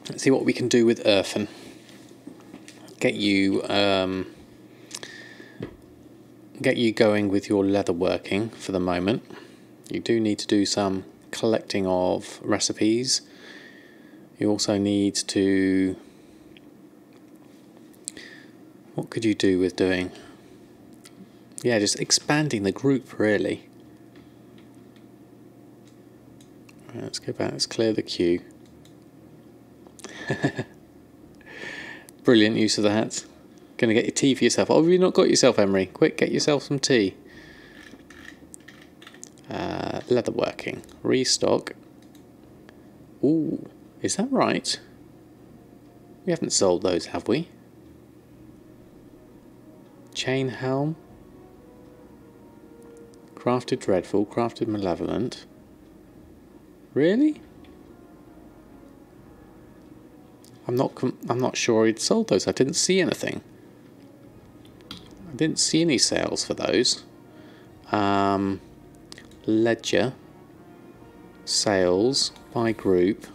Let's see what we can do with Erfen. Get you going with your leatherworking for the moment. You do need to do some collecting of recipes. You also need to... What could you do with doing? Yeah, just expanding the group, really. Right, let's go back, let's clear the queue. Brilliant use of the hats. Gonna get your tea for yourself. Oh, have you not got yourself, Emery? Quick, get yourself some tea. Leatherworking. Restock. Ooh, is that right? We haven't sold those, have we? Chain helm. Crafted dreadful, crafted malevolent. Really? I'm not sure he'd sold those. I didn't see anything. I didn't see any sales for those. Ledger. Sales by group.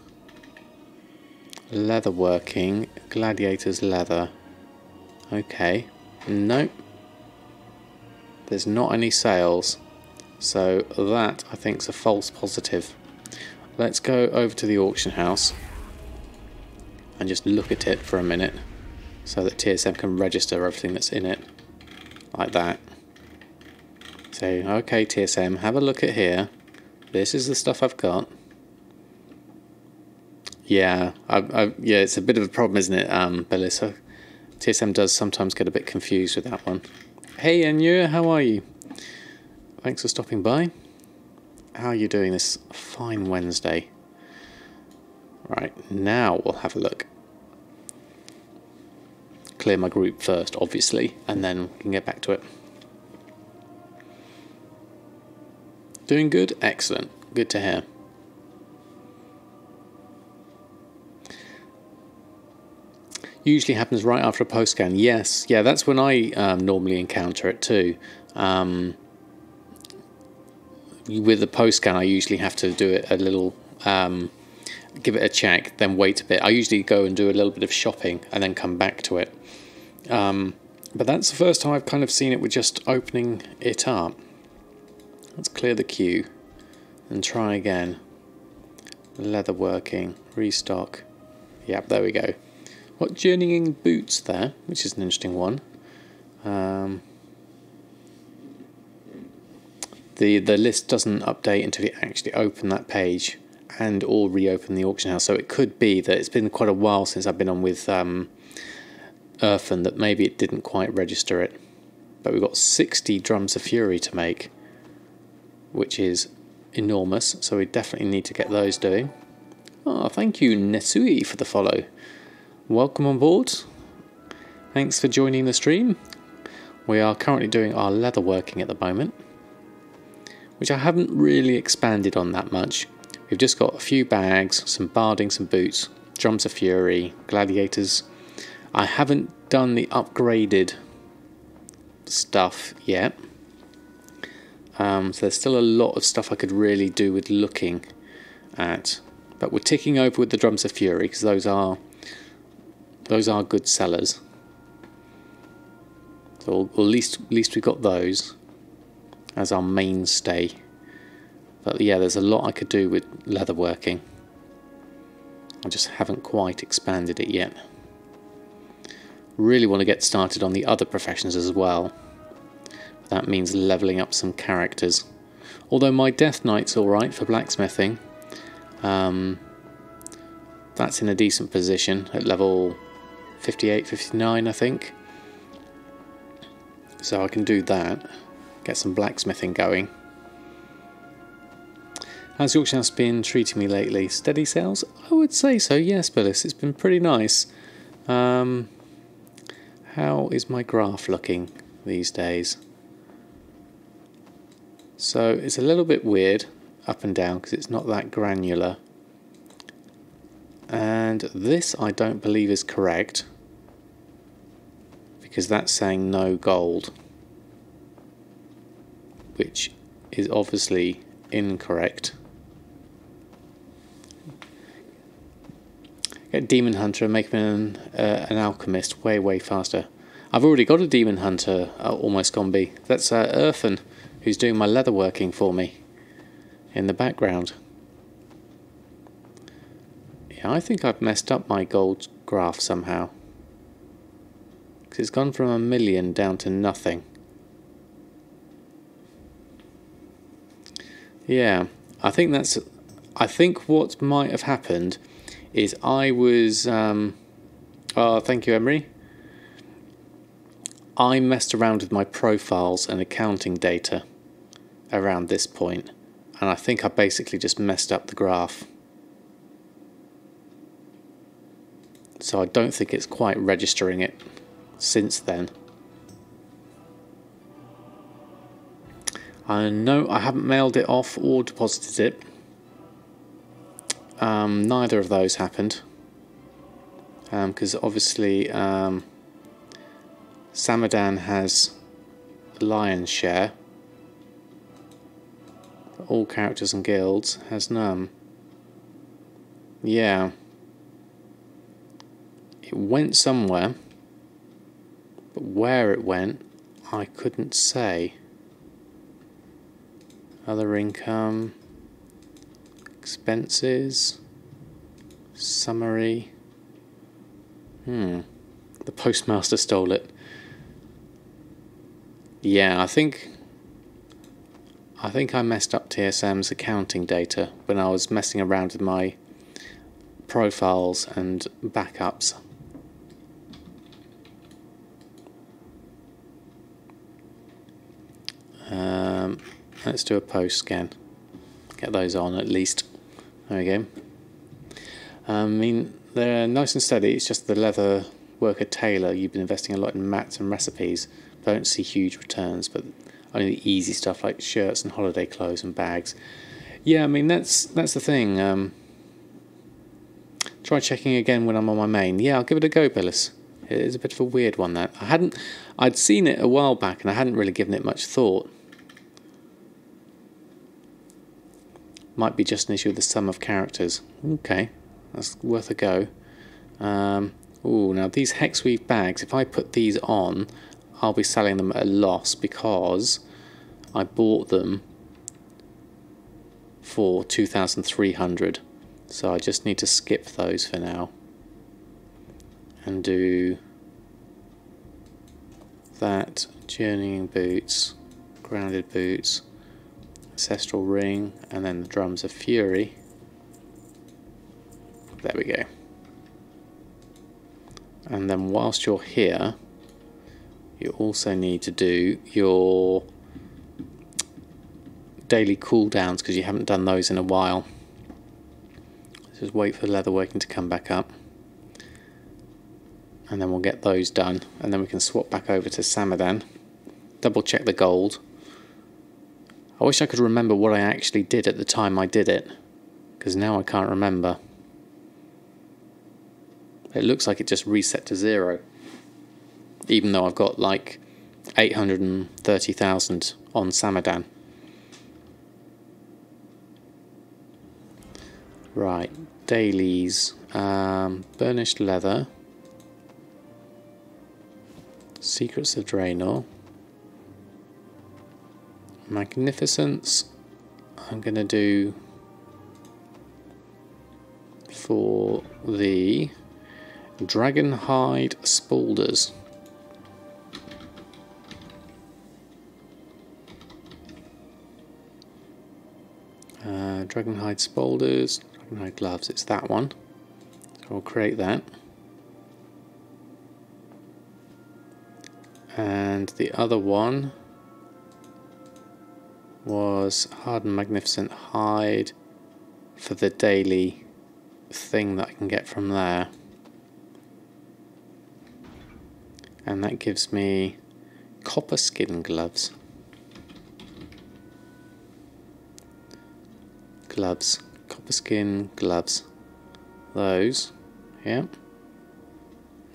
Leatherworking. Gladiators leather. Okay. Nope. There's not any sales. So that, I think, is a false positive. Let's go over to the auction house and just look at it for a minute so that TSM can register everything that's in it. Like that. So, okay, TSM, have a look at here. This is the stuff I've got. Yeah, yeah, it's a bit of a problem, isn't it, Billy? So TSM does sometimes get a bit confused with that one. Hey, Anya, how are you? Thanks for stopping by. How are you doing this fine Wednesday? Right, now we'll have a look. Clear my group first, obviously, and then we can get back to it. Doing good? Excellent. Good to hear. Usually happens right after a post scan. Yes, yeah, that's when I normally encounter it too. With the post scan, I usually have to do it a little, give it a check, then wait a bit. I usually go and do a little bit of shopping and then come back to it. But that's the first time I've kind of seen it with just opening it up. Let's clear the queue and try again. Leatherworking, restock. Yep, there we go. What journeying boots there, which is an interesting one. The list doesn't update until you actually open that page and or reopen the auction house. So it could be that it's been quite a while since I've been on with Erfen, that maybe it didn't quite register it. But we've got 60 drums of fury to make, which is enormous. So we definitely need to get those doing. Oh, thank you, Nesui, for the follow. Welcome on board. Thanks for joining the stream. We are currently doing our leatherworking at the moment, which I haven't really expanded on that much. We've just got a few bags, some barding, some boots, drums of fury, gladiators. I haven't done the upgraded stuff yet. So there's still a lot of stuff I could really do with looking at. But we're ticking over with the drums of fury because those are good sellers. So at least we've got those as our mainstay. But yeah, there's a lot I could do with leatherworking. I just haven't quite expanded it yet. Really want to get started on the other professions as well. That means leveling up some characters. Although my Death Knight's alright for blacksmithing. That's in a decent position at level 58, 59 I think. So I can do that. Get some blacksmithing going. How's the auction house been treating me lately? Steady sales? I would say so, yes, Billis. It's been pretty nice. How is my graph looking these days? So it's a little bit weird up and down because it's not that granular. And this I don't believe is correct because that's saying no gold, which is obviously incorrect. Get Demon Hunter and make him an alchemist way faster. I've already got a Demon Hunter almost combi. That's Erfen, who's doing my leatherworking for me in the background. Yeah, I think I've messed up my gold graph somehow. Because it's gone from 1 million down to nothing. Yeah, I think that's. I think what might have happened is I was. Oh, thank you, Emery. I messed around with my profiles and accounting data around this point, and I think I basically just messed up the graph. So I don't think it's quite registering it since then. I know I haven't mailed it off or deposited it. Neither of those happened. Because obviously Samadan has lion's share. But all characters and guilds has none. Yeah. It went somewhere. But where it went, I couldn't say. Other income, expenses, summary. The postmaster stole it. Yeah, I think I messed up TSM's accounting data when I was messing around with my profiles and backups. Let's do a post scan. Get those on at least. There we go. I mean, they're nice and steady. It's just the leather worker tailor. You've been investing a lot in mats and recipes. But I don't see huge returns, but only the easy stuff like shirts and holiday clothes and bags. Yeah, I mean that's the thing. Try checking again when I'm on my main. Yeah, I'll give it a go, Billis. It is a bit of a weird one that I'd seen it a while back and I hadn't really given it much thought. Might be just an issue with the sum of characters. Okay, that's worth a go. Ooh, now these hexweave bags, if I put these on, I'll be selling them at a loss because I bought them for 2,300. So I just need to skip those for now and do that. Journeying boots, grounded boots, ancestral ring, and then the drums of fury. There we go. And then whilst you're here, you also need to do your daily cooldowns because you haven't done those in a while. Just wait for leatherworking to come back up, and then we'll get those done, and then we can swap back over to Samadan. Double check the gold. I wish I could remember what I actually did at the time I did it, because now I can't remember. It looks like it just reset to 0, even though I've got like 830,000 on Samadan. Right, dailies, burnished leather, secrets of Draenor, magnificence. I'm going to do for the dragonhide spaulders. Dragonhide spaulders, dragonhide gloves, it's that one. So I'll create that. And the other one was hardened magnificent hide for the daily thing that I can get from there. And that gives me copper skin gloves. Gloves, copper skin gloves. Those, yeah.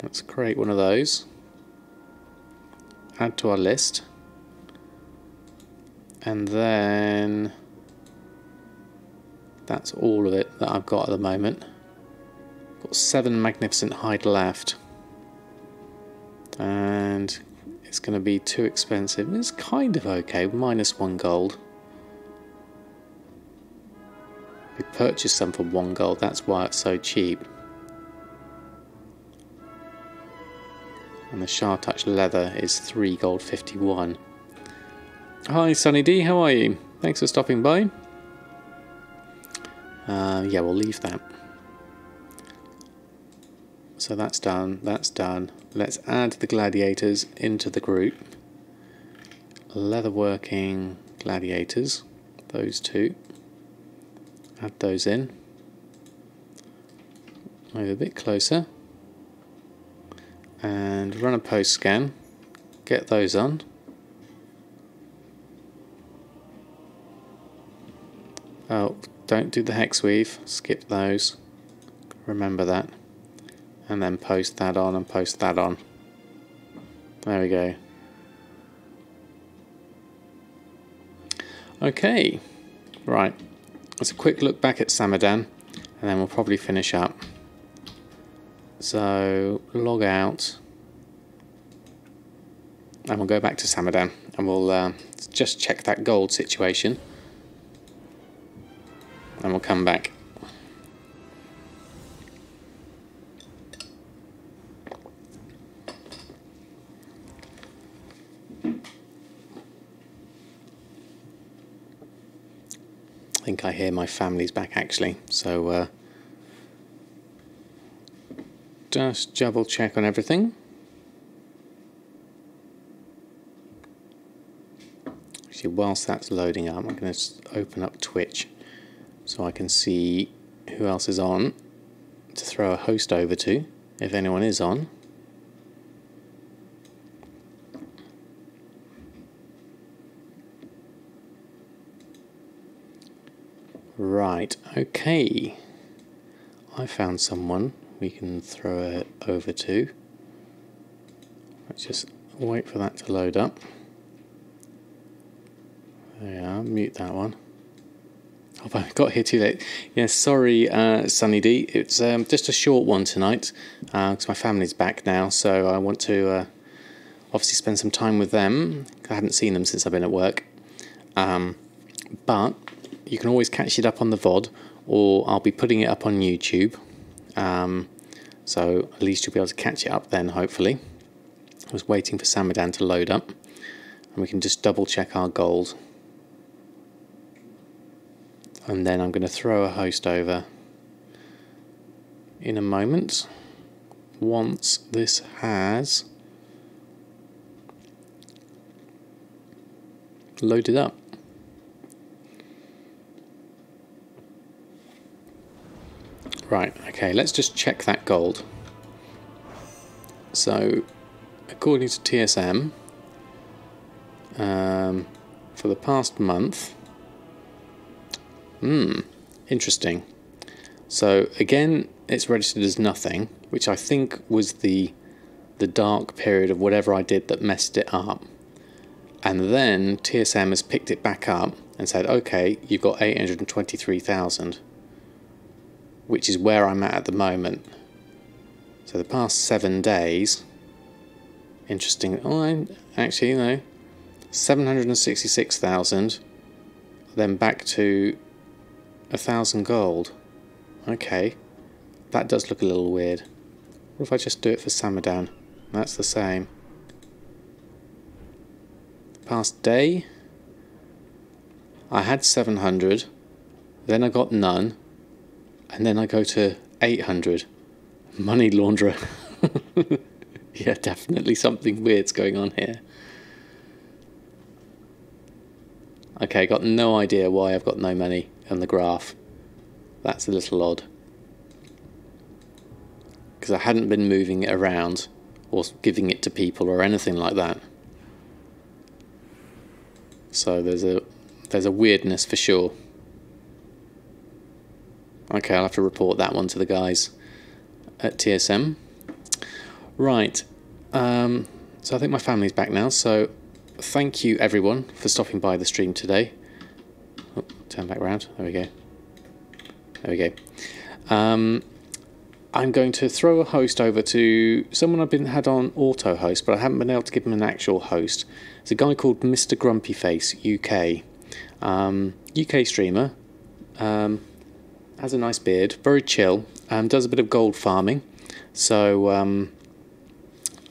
Let's create one of those. Add to our list. And then that's all of it that I've got at the moment. Got 7 magnificent hide left. And it's going to be too expensive. It's kind of okay, -1 gold. We purchased some for 1 gold, that's why it's so cheap. And the Shartouch leather is 3 gold 51. Hi Sunny D, how are you? Thanks for stopping by. Yeah, we'll leave that. So that's done, that's done. Let's add the gladiators into the group. Leatherworking gladiators, those two. Add those in. Move a bit closer. And run a post scan. Get those on. Oh, don't do the hex weave. Skip those. Remember that. And then post that on and post that on. There we go. Okay, right. Let's a quick look back at Samadan, and then we'll probably finish up. So log out, and we'll go back to Samadan, and we'll just check that gold situation, and we'll come back. I think I hear my family's back actually, so just double check on everything. Actually, whilst that's loading up, I'm going to open up Twitch so I can see who else is on to throw a host over to, if anyone is on. Right, okay. I found someone we can throw it over to. Let's just wait for that to load up. There we are, mute that one. Oh, I got here too late. Yeah, sorry, Sunny D. It's just a short one tonight because my family's back now, so I want to obviously spend some time with them. I haven't seen them since I've been at work. But you can always catch it up on the VOD, or I'll be putting it up on YouTube. So at least you'll be able to catch it up then, hopefully. I was waiting for Samadan to load up, and we can just double check our gold. And then I'm going to throw a host over in a moment, once this has loaded up. Right, okay, let's just check that gold. So, according to TSM, for the past month, interesting. So again, it's registered as nothing, which I think was the dark period of whatever I did that messed it up. And then TSM has picked it back up and said, okay, you've got 823,000. Which is where I'm at the moment. So the past 7 days, interesting. Oh, actually, no, 766,000. Then back to 1,000 gold. Okay, that does look a little weird. What if I just do it for Samadan? That's the same. The past day, I had 700. Then I got none. And then I go to 800. Money launderer. Yeah, definitely something weird's going on here. Okay, got no idea why I've got no money on the graph. That's a little odd. Because I hadn't been moving it around or giving it to people or anything like that. So there's a weirdness for sure. Okay, I'll have to report that one to the guys at TSM. Right, so I think my family's back now, so thank you everyone for stopping by the stream today. Oh, turn back around, there we go. There we go. I'm going to throw a host over to someone I've had on auto host, but I haven't been able to give him an actual host. It's a guy called Mr. Grumpy Face UK. UK streamer. Has a nice beard, very chill, does a bit of gold farming, so I'm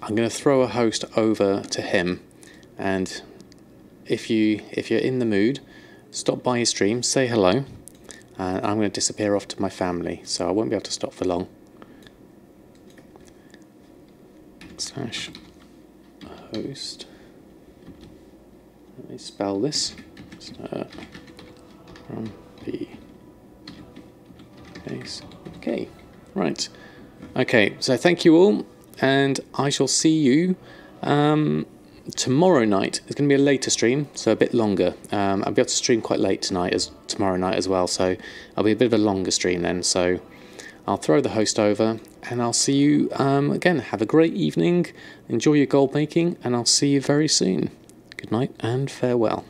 going to throw a host over to him, and if you're in the mood, stop by his stream, say hello, And I'm going to disappear off to my family, so I won't be able to stop for long. Slash host. Let me spell this. From the base. Okay, right. Okay, so thank you all, and I shall see you tomorrow night. It's going to be a later stream, so a bit longer. I'll be able to stream quite late tomorrow night as well, so I'll be a bit of a longer stream then. So I'll throw the host over, and I'll see you again. Have a great evening, enjoy your gold making, and I'll see you very soon. Good night and farewell.